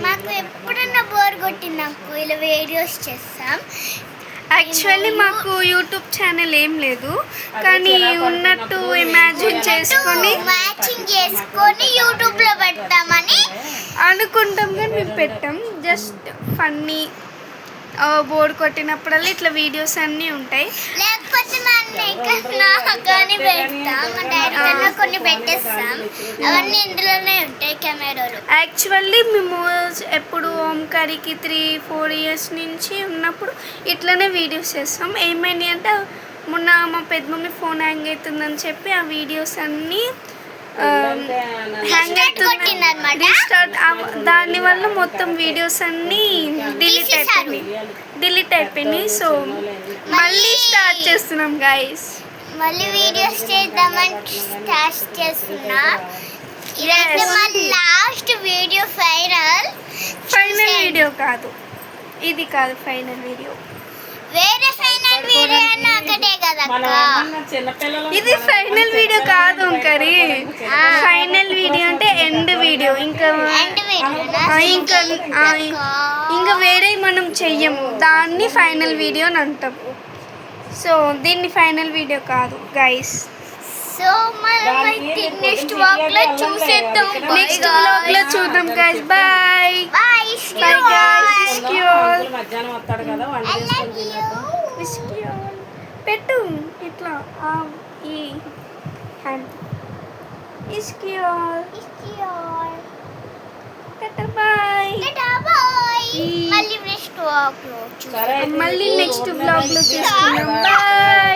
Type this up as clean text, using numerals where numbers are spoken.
మాకు ఎప్పుడన్నా బోర్ కొట్టిందనుకో ఇలా వీడియోస్ చేస్తాం. యాక్చువల్లీ మాకు యూట్యూబ్ ఛానల్ ఏం లేదు, కానీ ఉన్నట్టు ఇమాజిన్ చేసుకొని మ్యాచింగ్ చేసుకొని యూట్యూబ్లో పెడతామని అనుకుంటాం, కానీ మేము పెట్టాం. జస్ట్ ఫన్నీ బోర్ కొట్టినప్పుడల్లా ఇట్లా వీడియోస్ అన్నీ ఉంటాయి. లేకపోతే కానీ పెడతాం, మా డాడీ కన్నా కొన్ని పెట్టేస్తాం. అవన్నీ ఇందులోనే ఉంటాయి కెమెరాలు. యాక్చువల్లీ మేము ఎప్పుడు ఓంకారికి 3-4 ఇయర్స్ నుంచి ఉన్నప్పుడు ఇట్లనే వీడియోస్ చేస్తాం. ఏమైంది అంటే మొన్న మా పెద్ద మమ్మీ ఫోన్ హ్యాంగ్ అవుతుందని చెప్పి ఆ వీడియోస్ అన్నీ హ్యాంగ్ అవుతుంది, దానివల్ల మొత్తం వీడియోస్ అన్నీ డిలీట్ అయిపోయినాయి. సో మళ్ళీ స్టార్ట్ చేస్తున్నాం గైస్. మళ్ళీ వీడియోస్ చేద్దామని స్టార్ట్ చేస్తున్నా. ఇదైతే మా లాస్ట్ వీడియో. ఫైనల్ వీడియో కాదు, ఇది కాదు ఫైనల్ వీడియో. వేరే ఫైనల్ వీడియో అన్న ఒకటే కదా. ఇది ఫైనల్ వీడియో కాదు కరీ. ఫైనల్ వీడియో అంటే ఎండ్ వీడియో. ఇంకా వేరే మనం చెయ్యము, దాన్ని ఫైనల్ వీడియో అని అంటాం. సో దీన్ని ఫైనల్ వీడియో కాదు గైస్. సో మనం నెక్స్ట్ వ్లాగ్ లో చూసేద్దాం. నెక్స్ట్ వ్లాగ్ లో చూద్దాం గైస్. Bye bye guys. మధ్యాహ్నం వస్తాడు కదా, పెట్టు ఇట్లా ఈ హ్యాండ్ ఇస్క్యూర్. బాయ్. మళ్ళీ నెక్స్ట్ వ్లాగ్ లో చూసుకుందాం. బాయ్.